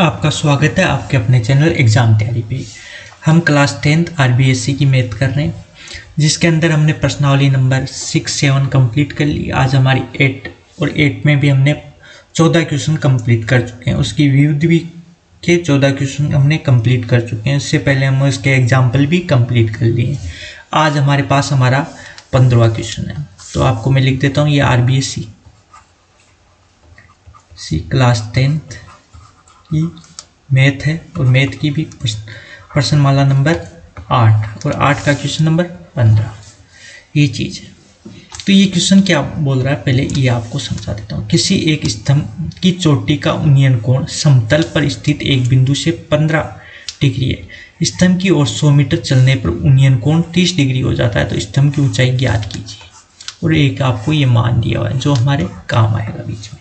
आपका स्वागत है आपके अपने चैनल एग्ज़ाम तैयारी पे। हम क्लास 10th आरबीएससी की मैथ कर रहे हैं, जिसके अंदर हमने प्रश्नावली नंबर 6, 7 कंप्लीट कर ली। आज हमारी 8 और 8 में भी हमने 14 क्वेश्चन कंप्लीट कर चुके हैं। उसकी विविध भी के 14 क्वेश्चन हमने कंप्लीट कर चुके हैं। इससे पहले हम उसके एग्जाम्पल भी कंप्लीट कर लिए हैं। आज हमारे पास हमारा 15वां क्वेश्चन है। तो आपको मैं लिख देता हूँ, ये आरबीएससी क्लास 10th की मैथ है और मैथ की भी प्रश्नमाला नंबर 8 और 8 का क्वेश्चन नंबर 15, ये चीज़ है। तो ये क्वेश्चन क्या बोल रहा है, पहले ये आपको समझा देता हूँ। किसी एक स्तंभ की चोटी का उन्नयन कोण समतल पर स्थित एक बिंदु से 15 डिग्री है। स्तंभ की ओर 100 मीटर चलने पर उन्नयन कोण 30 डिग्री हो जाता है। तो स्तंभ की ऊंचाई ज्ञात कीजिए। और एक आपको ये मान दिया हुआ है जो हमारे काम आएगा बीच में।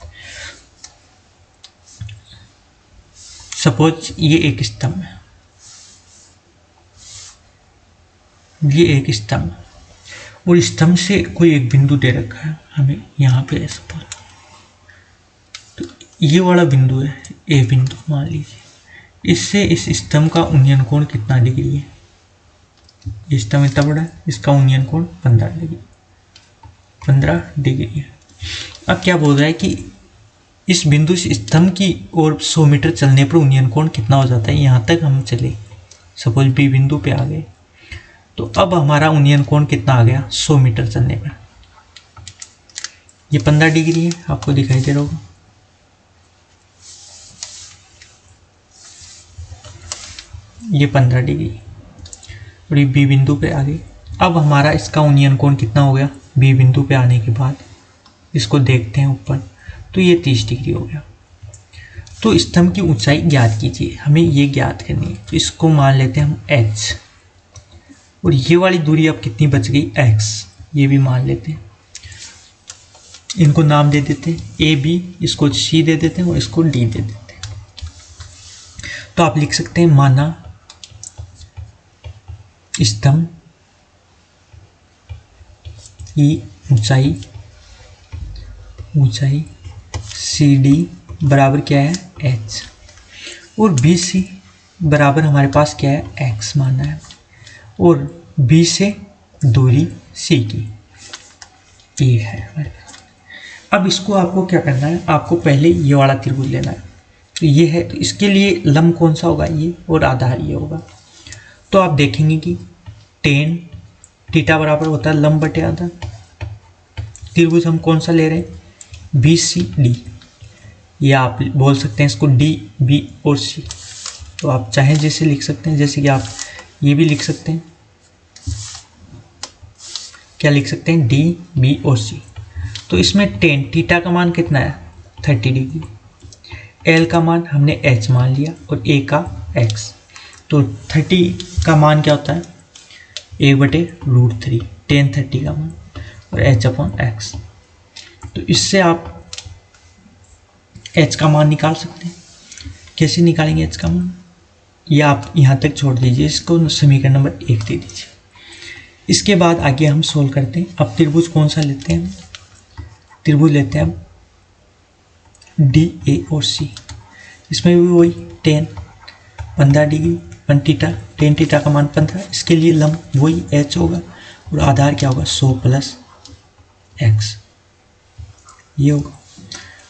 सपोज ये एक स्तंभ है, ये एक स्तंभ और स्तंभ से कोई एक बिंदु दे रखा है हमें यहाँ पे सपोज। तो ये वाला बिंदु है, ए बिंदु मान लीजिए। इससे इस स्तंभ का उन्नयन कोण कितना डिग्री है? ये स्तंभ इतना बड़ा है, इसका उन्नयन कोण 15 डिग्री है। अब क्या बोल रहा है कि इस बिंदु से स्तंभ की ओर 100 मीटर चलने पर उन्नयन कोण कितना हो जाता है। यहाँ तक हम चले, सपोज बी बिंदु पे आ गए, तो अब हमारा उन्नयन कोण कितना आ गया 100 मीटर चलने पर। ये 15 डिग्री है, आपको दिखाई दे रहा होगा। ये 15 डिग्री और ये बी बिंदु पे आ गई। अब हमारा इसका उन्नयन कोण कितना हो गया बी बिंदु पे आने के बाद। इसको देखते हैं ऊपर, तो ये 30 डिग्री हो गया। तो स्तंभ की ऊंचाई ज्ञात कीजिए, हमें ये ज्ञात करनी है। तो इसको मान लेते हैं हम h, और ये वाली दूरी अब कितनी बच गई x, ये भी मान लेते हैं। इनको नाम दे देते हैं ए बी, इसको c दे देते हैं और इसको d दे देते हैं। तो आप लिख सकते हैं माना स्तंभ की ऊंचाई सी डी बराबर क्या है h, और बी सी बराबर हमारे पास क्या है x माना है, और बी से दूरी सी की ये है हमारे पास। अब इसको आपको क्या करना है, आपको पहले ये वाला त्रिभुज लेना है। तो ये है, तो इसके लिए लंब कौन सा होगा, ये, और आधार ये होगा। तो आप देखेंगे कि tan थीटा बराबर होता है लंब बटे आधार। त्रिभुज हम कौन सा ले रहे हैं, बी सी डी, या आप बोल सकते हैं इसको डी बी और सी। तो आप चाहें जैसे लिख सकते हैं, जैसे कि आप ये भी लिख सकते हैं, क्या लिख सकते हैं, डी बी और सी। तो इसमें tan थीटा का मान कितना है 30 डिग्री, एल का मान हमने h मान लिया और a का x। तो 30 का मान क्या होता है 1/√3, tan 30 का मान, और h/x। तो इससे आप h का मान निकाल सकते हैं। कैसे निकालेंगे h का मान, या आप यहाँ तक छोड़ दीजिए, इसको समीकरण नंबर 1 दे दीजिए। इसके बाद आगे हम सोल्व करते हैं। अब त्रिभुज कौन सा लेते हैं, त्रिभुज लेते हैं हम डी ए और सी। इसमें भी वही tan 15 डिग्री, tan थीटा का मान 15, इसके लिए लंब वही h होगा, और आधार क्या होगा 100 + x, ये होगा।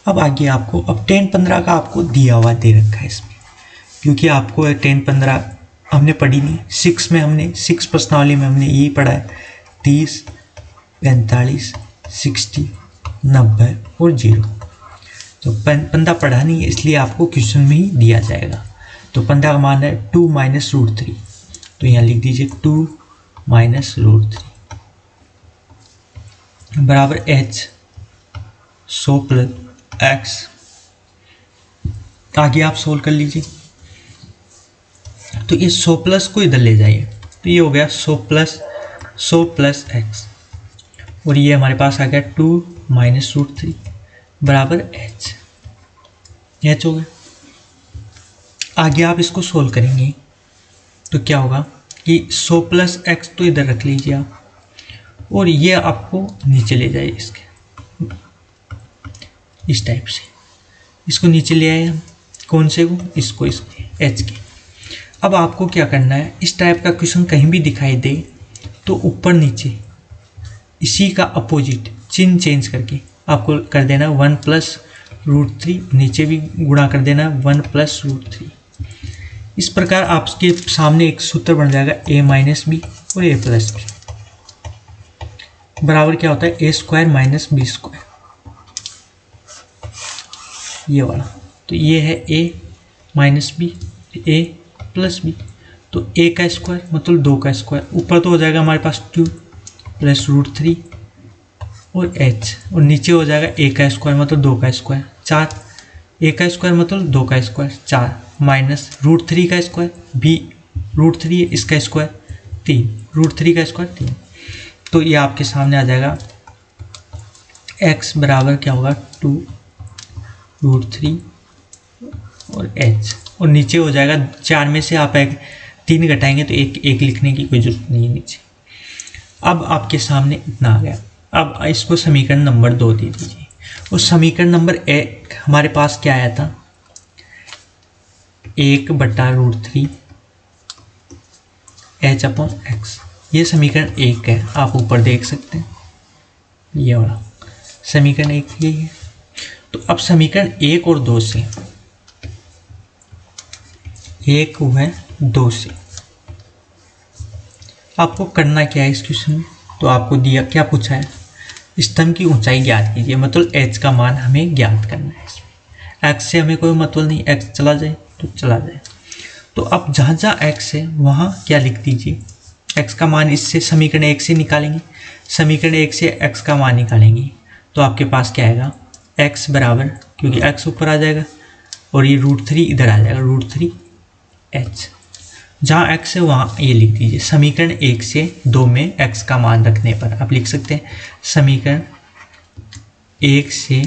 अब आगे आपको, अब tan 15 का आपको दिया हुआ दे रखा है इसमें, क्योंकि आपको tan 15 हमने पढ़ी नहीं, 6 में हमने 6 प्रश्नावली में हमने यही पढ़ा है 30, 45, 60, 90 और 0। तो 15 पढ़ा नहीं है, इसलिए आपको क्वेश्चन में ही दिया जाएगा। तो 15 का मान है 2 - √3, तो यहाँ लिख दीजिए 2 - √3 बराबर h 100 + x। आगे आप सोल्व कर लीजिए। तो ये 100 प्लस को इधर ले जाइए, तो ये हो गया 100 + x, और ये हमारे पास आ गया 2 - √3 बराबर h हो गया। आगे आप इसको सोल्व करेंगे तो क्या होगा कि 100 + x तो इधर रख लीजिए आप, और ये आपको नीचे ले जाइए इसके, इस टाइप से इसको नीचे ले आए हम, कौन से को, इसको एच के। अब आपको क्या करना है, इस टाइप का क्वेश्चन कहीं भी दिखाई दे तो ऊपर नीचे इसी का अपोजिट चिन्ह चेंज करके आपको कर देना 1+√3, नीचे भी गुणा कर देना 1+√3। इस प्रकार आपके सामने एक सूत्र बन जाएगा a-b और a+b बराबर क्या होता है a² - b², ये वाला। तो ये है a-b, a+b, तो a का स्क्वायर मतलब 2 का स्क्वायर, ऊपर तो हो जाएगा हमारे पास 2 + √3 और h, और नीचे हो जाएगा a का स्क्वायर मतलब 2 का स्क्वायर 4, a का स्क्वायर मतलब 2 का स्क्वायर 4 माइनस √3 का स्क्वायर, b √3 है, इसका स्क्वायर 3, √3 का स्क्वायर 3। तो ये आपके सामने आ जाएगा x बराबर क्या होगा 2√3 और h, और नीचे हो जाएगा 4 में से आप 3 घटाएंगे तो एक लिखने की कोई जरूरत नहीं है नीचे। अब आपके सामने इतना आ गया। अब इसको समीकरण नंबर 2 दे दीजिए, और समीकरण नंबर 1 हमारे पास क्या आया था 1/√3 h/x, ये समीकरण 1 है, आप ऊपर देख सकते हैं ये वाला समीकरण 1 यही है। तो अब समीकरण 1 और 2 से, 1 है 2 से आपको करना क्या है इस क्वेश्चन में, तो आपको दिया क्या पूछा है, स्तंभ की ऊंचाई ज्ञात कीजिए, मतलब h का मान हमें ज्ञात करना है। इसमें x से हमें कोई मतलब नहीं, x चला जाए तो चला जाए। तो अब जहाँ जहाँ x है वहाँ क्या लिख दीजिए, x का मान इससे समीकरण 1 से निकालेंगे, समीकरण 1 से x का मान निकालेंगे तो आपके पास क्या आएगा x बराबर, क्योंकि x ऊपर आ जाएगा और ये √3 इधर आ जाएगा √3h, जहाँ x है वहाँ ये लिख दीजिए। समीकरण 1 से 2 में x का मान रखने पर आप लिख सकते हैं समीकरण 1 से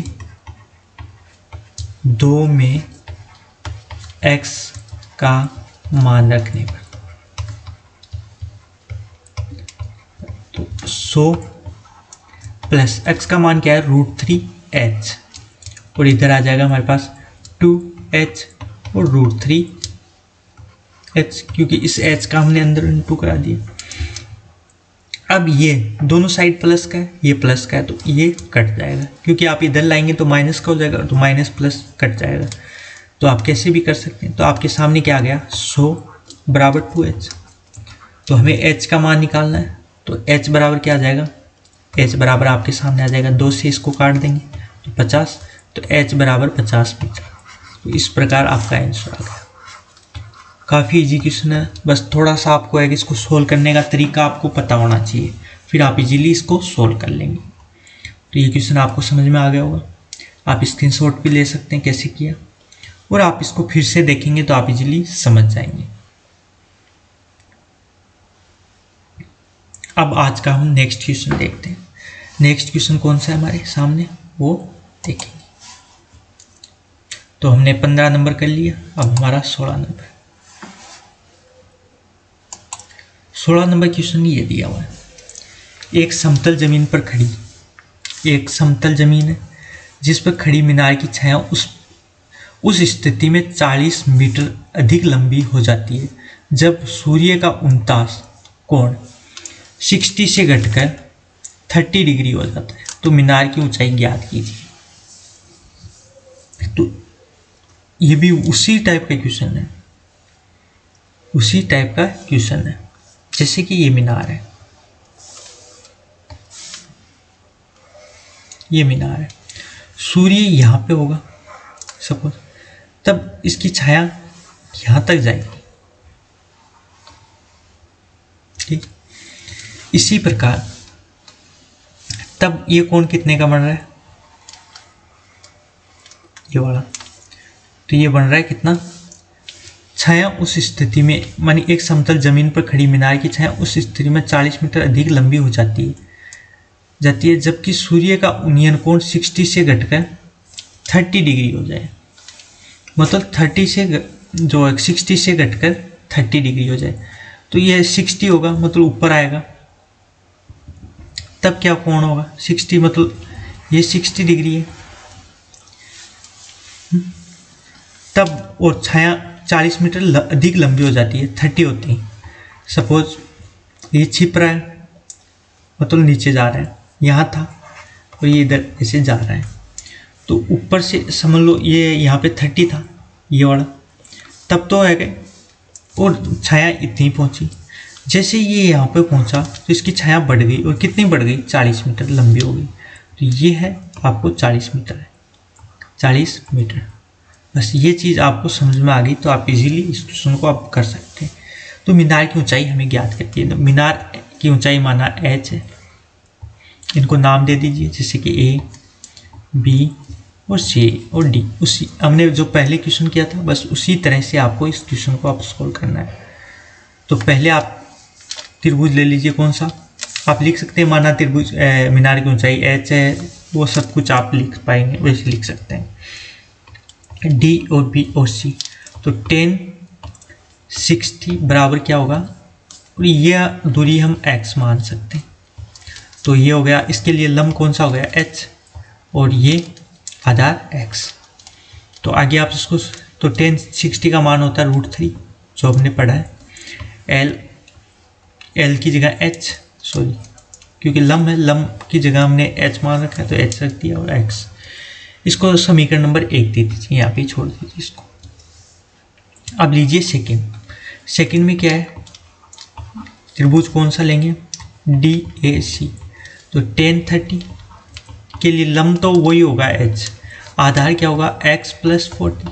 2 में x का मान रखने पर, तो 100 प्लस x का मान क्या है √3h, और इधर आ जाएगा हमारे पास 2h और √3h, क्योंकि इस h का हमने अंदर इंटू करा दिया। अब ये दोनों साइड प्लस का है, ये प्लस का है, तो ये कट जाएगा, क्योंकि आप इधर लाएंगे तो माइनस का हो जाएगा, तो माइनस प्लस कट जाएगा। तो आप कैसे भी कर सकते हैं। तो आपके सामने क्या आ गया 100 बराबर 2h, तो हमें h का मान निकालना है, तो h बराबर क्या आ जाएगा, h बराबर आपके सामने आ जाएगा 2 से इसको काट देंगे तो 50, तो h बराबर 50 मीटर। तो इस प्रकार आपका आंसर आ गया। काफ़ी इजी क्वेश्चन है, बस थोड़ा सा आपको है कि इसको सोल्व करने का तरीका आपको पता होना चाहिए, फिर आप इजीली इसको सोल्व कर लेंगे। तो ये क्वेश्चन आपको समझ में आ गया होगा, आप स्क्रीनशॉट भी ले सकते हैं कैसे किया, और आप इसको फिर से देखेंगे तो आप इजीली समझ जाएंगे। अब आज का हम नेक्स्ट क्वेश्चन देखते हैं। नेक्स्ट क्वेश्चन कौन सा है हमारे सामने वो देखेंगे। तो हमने 15 नंबर कर लिया, अब हमारा 16 नंबर। 16 नंबर क्वेश्चन ये दिया हुआ है, एक समतल जमीन पर खड़ी, एक समतल जमीन है जिस पर खड़ी मीनार की छाया उस स्थिति में 40 मीटर अधिक लंबी हो जाती है जब सूर्य का 49 कोण 60 से घटकर 30 डिग्री हो जाता है। तो मीनार की ऊंचाई ज्ञात कीजिए। तो ये भी उसी टाइप का क्वेश्चन है, उसी टाइप का क्वेश्चन है जैसे कि ये मीनार है, ये मीनार है, सूर्य यहाँ पे होगा सपोज, तब इसकी छाया यहाँ तक जाएगी, ठीक। इसी प्रकार तब ये कोण कितने का बन रहा है, ये वाला, तो ये बन रहा है कितना, छाया उस स्थिति में, मानी एक समतल जमीन पर खड़ी मीनार की छाया उस स्थिति में 40 मीटर अधिक लंबी हो जाती है जबकि सूर्य का उन्नयन कोण 60 से घटकर 30 डिग्री हो जाए, मतलब 30 से जो 60 से घटकर 30 डिग्री हो जाए। तो ये 60 होगा मतलब ऊपर आएगा, तब क्या कोण होगा 60, मतलब ये 60 डिग्री है, तब वो छाया 40 मीटर अधिक लंबी हो जाती है, 30 होती है। सपोज ये छिप रहा है, मतलब नीचे जा रहा है, यहाँ था और ये इधर ऐसे जा रहा है, तो ऊपर से समझ लो ये यहाँ पे 30 था ये वाला, तब तो है कि और छाया इतनी पहुँची। जैसे ये यहाँ पे पहुँचा तो इसकी छाया बढ़ गई, और कितनी बढ़ गई, 40 मीटर लंबी हो गई। तो ये है आपको 40 मीटर है, 40 मीटर। बस ये चीज़ आपको समझ में आ गई तो आप इजीली इस क्वेश्चन को आप कर सकते हैं। तो मीनार की ऊंचाई हमें ज्ञात करती है। तो मीनार की ऊंचाई माना h है, इनको नाम दे दीजिए जैसे कि a, b और c और d। उसी हमने जो पहले क्वेश्चन किया था बस उसी तरह से आपको इस क्वेश्चन को आप सॉल्व करना है। तो पहले आप त्रिभुज ले लीजिए, कौन सा आप लिख सकते हैं, माना त्रिभुज मीनार की ऊंचाई h है, वो सब कुछ आप लिख पाएंगे, वैसे लिख सकते हैं। d और b और c, तो 10 60 बराबर क्या होगा, और ये दूरी हम x मान सकते हैं। तो ये हो गया, इसके लिए लंब कौन सा हो गया h, और ये आधार x। तो आगे आप इसको, तो 10 60 का मान होता है √3 जो हमने पढ़ा है। l की जगह h, सॉरी क्योंकि लंब है, लंब की जगह हमने h मान रखा है तो h रख दिया, और x। इसको समीकरण नंबर 1 दे दीजिए, यहाँ पे छोड़ दीजिए इसको। अब लीजिए सेकंड। सेकंड में क्या है, त्रिभुज कौन सा लेंगे, DAC। तो 10 30 के लिए लंब तो वही होगा h, आधार क्या होगा x प्लस 40,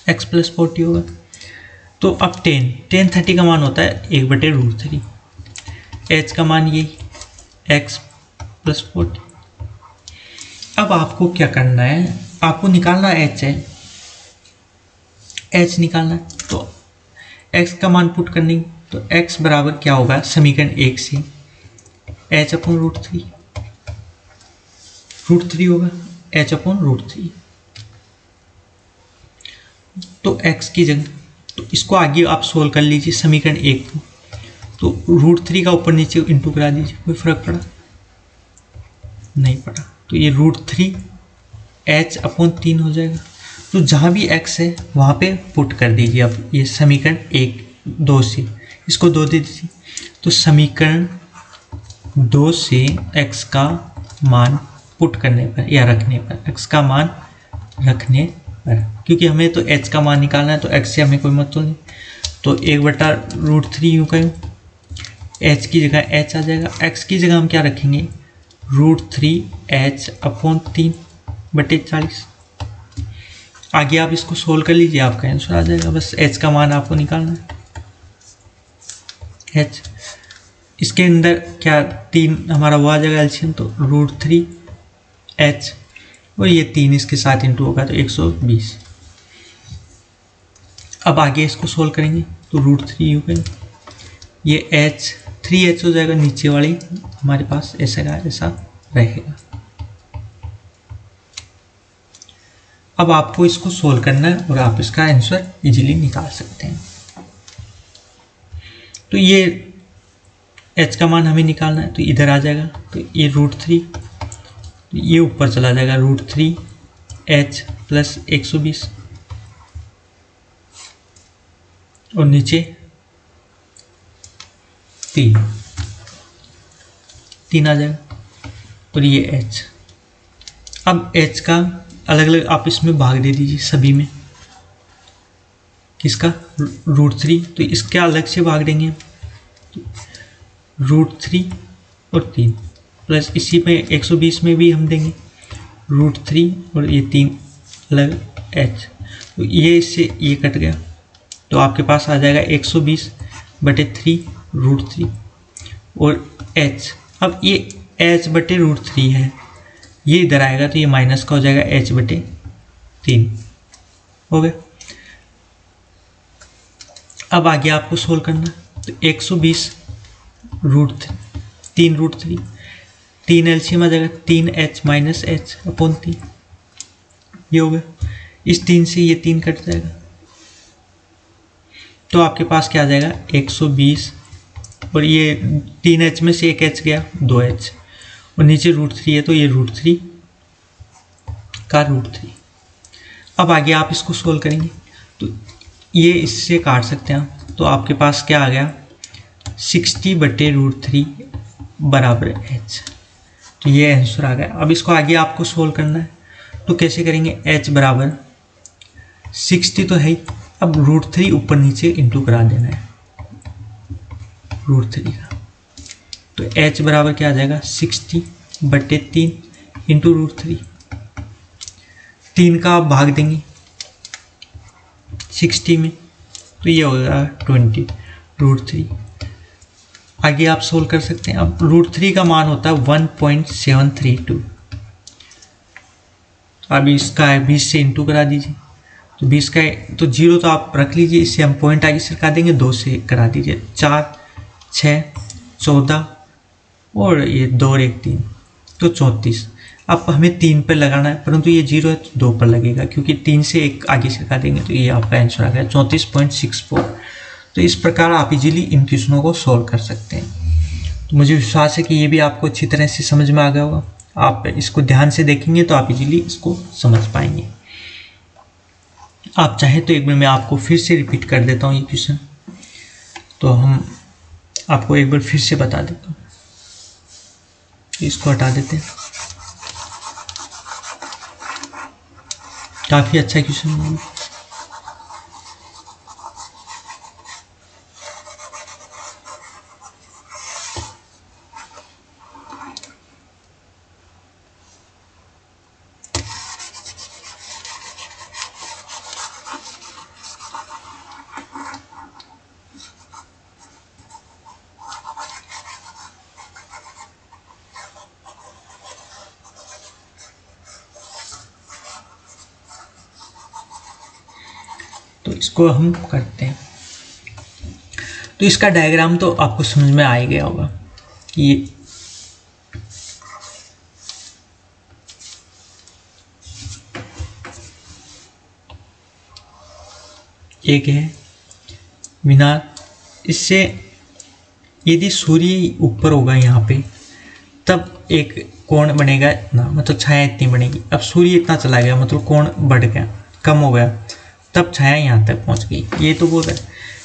x प्लस 40 होगा। तो अब 10 30 का मान होता है 1/√3, h का मान यही x प्लस 40। अब आपको क्या करना है, आपको निकालना h है, h निकालना है। तो x का मान पुट करने, तो x बराबर क्या होगा समीकरण 1 से h/√3, √3 होगा h/√3। तो x की जगह, तो इसको आगे आप सोल्व कर लीजिए समीकरण 1 को। तो √3 का ऊपर नीचे इंटू करा दीजिए, कोई फर्क पड़ा, नहीं पड़ा। तो ये √3 h/3 हो जाएगा। तो जहाँ भी x है वहाँ पे पुट कर दीजिए। अब ये समीकरण 1 2 से इसको 2 दे दीजिए, तो समीकरण 2 से x का मान पुट करने पर या रखने पर, x का मान रखने पर, क्योंकि हमें तो h का मान निकालना है तो x से हमें कोई मतलब नहीं, तो 1/√3 यूँ करूँ, h की जगह h आ जाएगा, x की जगह हम क्या रखेंगे √3 h/3/40। आगे आप इसको सोल्व कर लीजिए, आपका आंसर आ जाएगा। बस h का मान आपको निकालना है, h। इसके अंदर क्या 3 हमारा वो आ जाएगा एलसीएम, तो √3 h और ये 3 इसके साथ इंटू होगा तो 120। अब आगे इसको सोल्व करेंगे तो √3 यू करें, ये h 3h हो जाएगा, नीचे वाली हमारे पास ऐसा का ऐसा रहेगा। अब आपको इसको सोल्व करना है और आप इसका आंसर इजीली निकाल सकते हैं। तो ये h का मान हमें निकालना है, तो इधर आ जाएगा, तो ये √3, ये ऊपर चला जाएगा √3 h प्लस 120 और नीचे 3 आ जाएगा, और ये h। अब h का अलग अलग आप इसमें भाग दे दीजिए सभी में, किसका √3, तो इसका अलग से भाग देंगे √3 और 3 प्लस इसी में 120 में भी हम देंगे √3 और ये 3 अलग h। तो ये इससे ये कट गया, तो आपके पास आ जाएगा 120/3 √3 और h। अब ये h/√3 है, ये इधर आएगा तो ये माइनस का हो जाएगा h/3 हो गया। अब आगे आपको सोल्व करना, तो 120 √3 3 एलसीएम आ जाएगा, 3h माइनस h/3 ये हो गया। इस 3 से ये 3 कट जाएगा, तो आपके पास क्या आ जाएगा 120 और ये 3h में से एक h गया 2h और नीचे √3 है, तो ये √3 का √3। अब आगे आप इसको सोल्व करेंगे तो ये इससे काट सकते हैं आप। तो आपके पास क्या आ गया 60/√3 बराबर h। तो ये आंसर आ गया। अब इसको आगे आपको सोल्व करना है तो कैसे करेंगे, h बराबर 60 तो है ही, अब √3 ऊपर नीचे इंटू करा देना है √3 का। तो h बराबर क्या आ जाएगा 60/3 इंटू √3। 3 का आप भाग देंगे 60 में तो ये होगा 20/3। आगे आप सोल्व कर सकते हैं। अब √3 का मान होता है 1.732। अब इसका 20 से इंटू करा दीजिए तो 20 का तो 0 तो आप रख लीजिए, इससे हम पॉइंट आगे सरका देंगे, 2 से करा दीजिए 4 6 14 और ये 2 और 1 3 तो 34। अब हमें 3 पर लगाना है परंतु ये 0 है तो 2 पर लगेगा, क्योंकि 3 से 1 आगे सरका देंगे तो ये आपका आंसर आ गया 34.64। तो इस प्रकार आप इजीली इन क्वेश्चनों को सॉल्व कर सकते हैं। तो मुझे विश्वास है कि ये भी आपको अच्छी तरह से समझ में आ गया होगा। आप इसको ध्यान से देखेंगे तो आप इजीली इसको समझ पाएंगे। आप चाहें तो एक बार मैं आपको फिर से रिपीट कर देता हूँ ये क्वेश्चन, तो हम आपको एक बार फिर से बता देता हूँ। इसको हटा देते हैं, काफ़ी अच्छा क्वेश्चन है। तो इसको हम करते हैं। तो इसका डायग्राम तो आपको समझ में आ ही गया होगा कि एक है मीनार, इससे यदि सूर्य ऊपर होगा यहाँ पे तब एक कोण बनेगा इतना, मतलब छाया इतनी बनेगी। अब सूर्य इतना चला गया मतलब कोण बढ़ गया, कम हो गया, तब छाया यहाँ तक पहुँच गई। ये तो बोल रहा है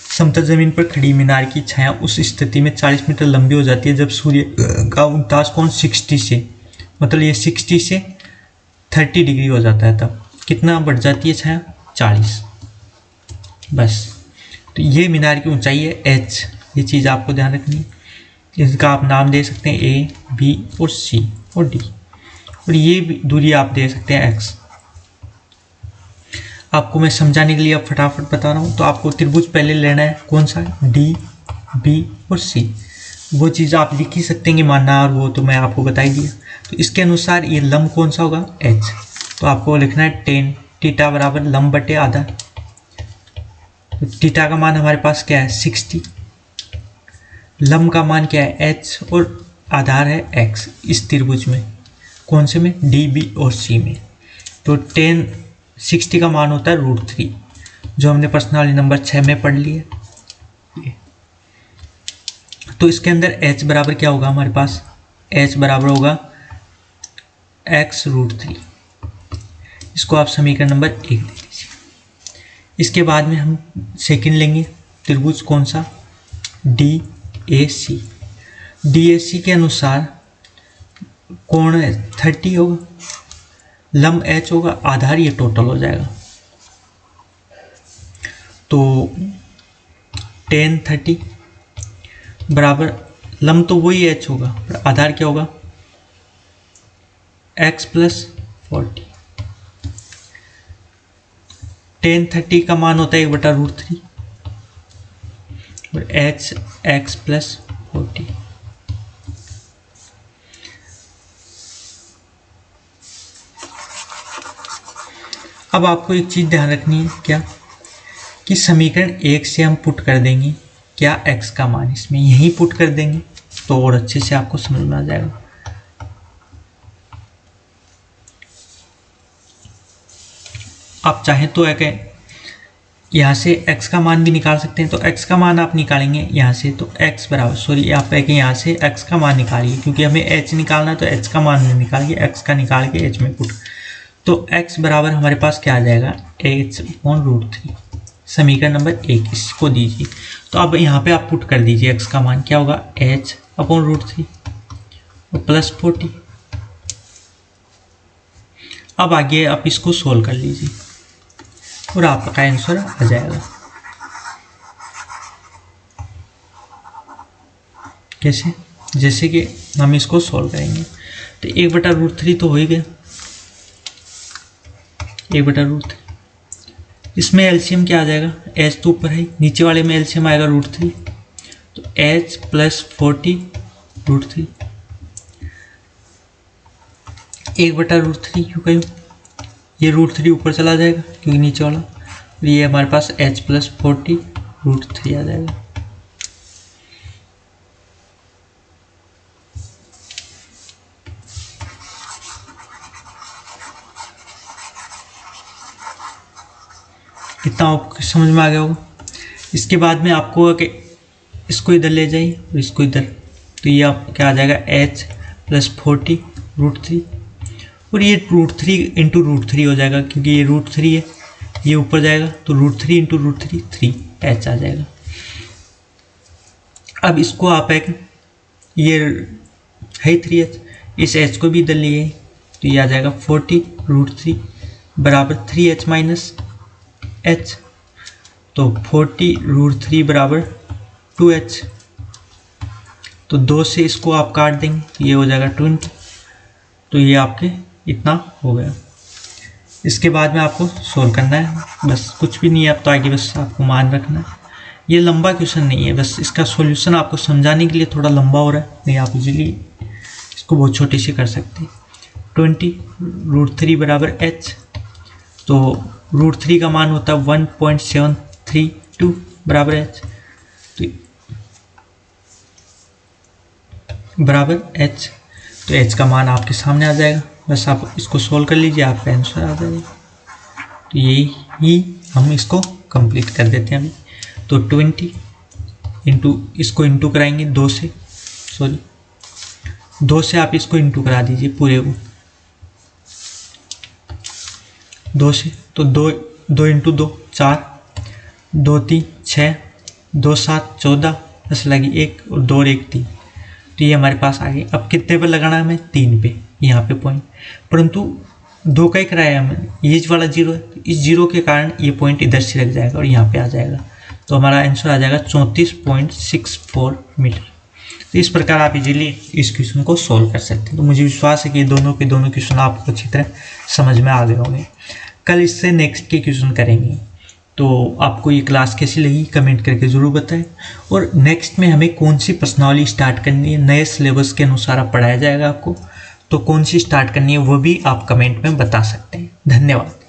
समतल जमीन पर खड़ी मीनार की छाया उस स्थिति में 40 मीटर लंबी हो जाती है जब सूर्य का उनतास कोण 60 से, मतलब ये 60 से 30 डिग्री हो जाता है। तब कितना बढ़ जाती है छाया 40 बस। तो ये मीनार की ऊंचाई है h, ये चीज़ आपको ध्यान रखनी है। इसका आप नाम दे सकते हैं A, B और C और D, और ये दूरी आप दे सकते हैं x। आपको मैं समझाने के लिए अब फटाफट बता रहा हूँ। तो आपको त्रिभुज पहले लेना है, कौन सा, D, B और C। वो चीज़ आप लिख ही सकते हैं कि मानना, और वो तो मैं आपको बता ही दिया। तो इसके अनुसार ये लंब कौन सा होगा h। तो आपको लिखना है tan थीटा बराबर लंब बटे आधा। तो थीटा का मान हमारे पास क्या है 60, लंब का मान क्या है h और आधार है x इस त्रिभुज में, कौन से में, D, B और C में। तो tan 60 का मान होता है √3, जो हमने प्रश्नावली नंबर 6 में पढ़ लिया। तो इसके अंदर h बराबर क्या होगा हमारे पास, h बराबर होगा x √3। इसको आप समीकरण नंबर 1 दे दीजिए। इसके बाद में हम सेकंड लेंगे त्रिभुज कौन सा, DAC। DAC के अनुसार कोण 30 होगा, लंब h होगा, आधार ये टोटल हो जाएगा। तो tan 30 बराबर लंब तो वही h होगा पर आधार क्या होगा x + 40। tan 30 का मान होता है 1/√3 और h x + 40। अब आपको एक चीज़ ध्यान रखनी है, क्या कि समीकरण 1 से हम पुट कर देंगे क्या x का मान, इसमें यहीं पुट कर देंगे तो और अच्छे से आपको समझ में आ जाएगा। आप चाहें तो यहाँ से x का मान भी निकाल सकते हैं। तो x का मान आप निकालेंगे यहाँ से, तो x बराबर, सॉरी आप यहाँ से x का मान निकालिए, क्योंकि हमें h निकालना है तो h का मान नहीं निकाल के x का निकाल के h में पुट। तो x बराबर हमारे पास क्या आ जाएगा, h/√3। समीकरण नंबर 1 इसको दीजिए। तो अब यहाँ पे आप पुट कर दीजिए x का मान क्या होगा, h/√3 और प्लस 40। अब आगे आप इसको सोल्व कर लीजिए और आपका आंसर आ जाएगा। कैसे, जैसे कि हम इसको सोल्व करेंगे तो 1/√3 तो हो ही गया, 1/√3। इसमें एलसीएम क्या आ जाएगा, h तो ऊपर है, नीचे वाले में एलसीएम आएगा √3, तो h + 40√3 1/√3 क्यों कहीं, ये √3 ऊपर चला जाएगा क्योंकि नीचे वाला, ये हमारे पास h + 40√3 आ जाएगा। इतना आपको समझ में आ गया होगा। इसके बाद में आपको कि इसको इधर ले जाइए और इसको इधर, तो ये आप क्या आ जाएगा, h + 40√3 और ये √3 × √3 हो जाएगा क्योंकि ये √3 है, ये ऊपर जाएगा तो √3 × √3 3h आ जाएगा। अब इसको आप एक, ये है 3h, इस h को भी इधर लिए तो ये आ जाएगा 40√3 बराबर 3h - h, तो 40√3 बराबर 2h, तो 2 से इसको आप काट देंगे तो ये हो जाएगा 20, तो ये आपके इतना हो गया। इसके बाद में आपको सोल्व करना है, बस कुछ भी नहीं है अब तो आगे, बस आपको मान रखना है। ये लंबा क्वेश्चन नहीं है, बस इसका सॉल्यूशन आपको समझाने के लिए थोड़ा लंबा हो रहा है, नहीं आप इजीली इसको बहुत छोटे से कर सकते हैं। 20√3 बराबर h, तो √3 का मान होता है 1.732 बराबर h, तो बराबर h, तो h का मान आपके सामने आ जाएगा। बस आप इसको सोल्व कर लीजिए, आपका आंसर आ जाएगा। तो यही हम इसको कंप्लीट कर देते हैं अभी। तो 20 इंटू, इसको इंटू कराएंगे 2 से, सॉरी 2 से आप इसको इंटू करा दीजिए पूरे को, 2 से, तो 2 × 2 4, 2 3 6, 2 7 14, 10 लगी 1 और 2 और 1 3, तो ये हमारे पास आ गए। अब कितने पे लगाना है हमें, 3 पे, यहाँ पे पॉइंट, परंतु 2 का ही कराया हमें, ये वाला 0 है, तो इस 0 के कारण ये पॉइंट इधर से लग जाएगा और यहाँ पे आ जाएगा, तो हमारा आंसर आ जाएगा 34.64 मीटर। तो इस प्रकार आप इजीली इस क्वेश्चन को सोल्व कर सकते हैं। तो मुझे विश्वास है कि दोनों के दोनों क्वेश्चन आपको अच्छी तरह समझ में आ गए होंगे। कल इससे नेक्स्ट के क्वेश्चन करेंगे। तो आपको ये क्लास कैसी लगी कमेंट करके ज़रूर बताएं, और नेक्स्ट में हमें कौन सी प्रश्नावली स्टार्ट करनी है, नए सिलेबस के अनुसार आप पढ़ाया जाएगा आपको, तो कौन सी स्टार्ट करनी है वो भी आप कमेंट में बता सकते हैं। धन्यवाद।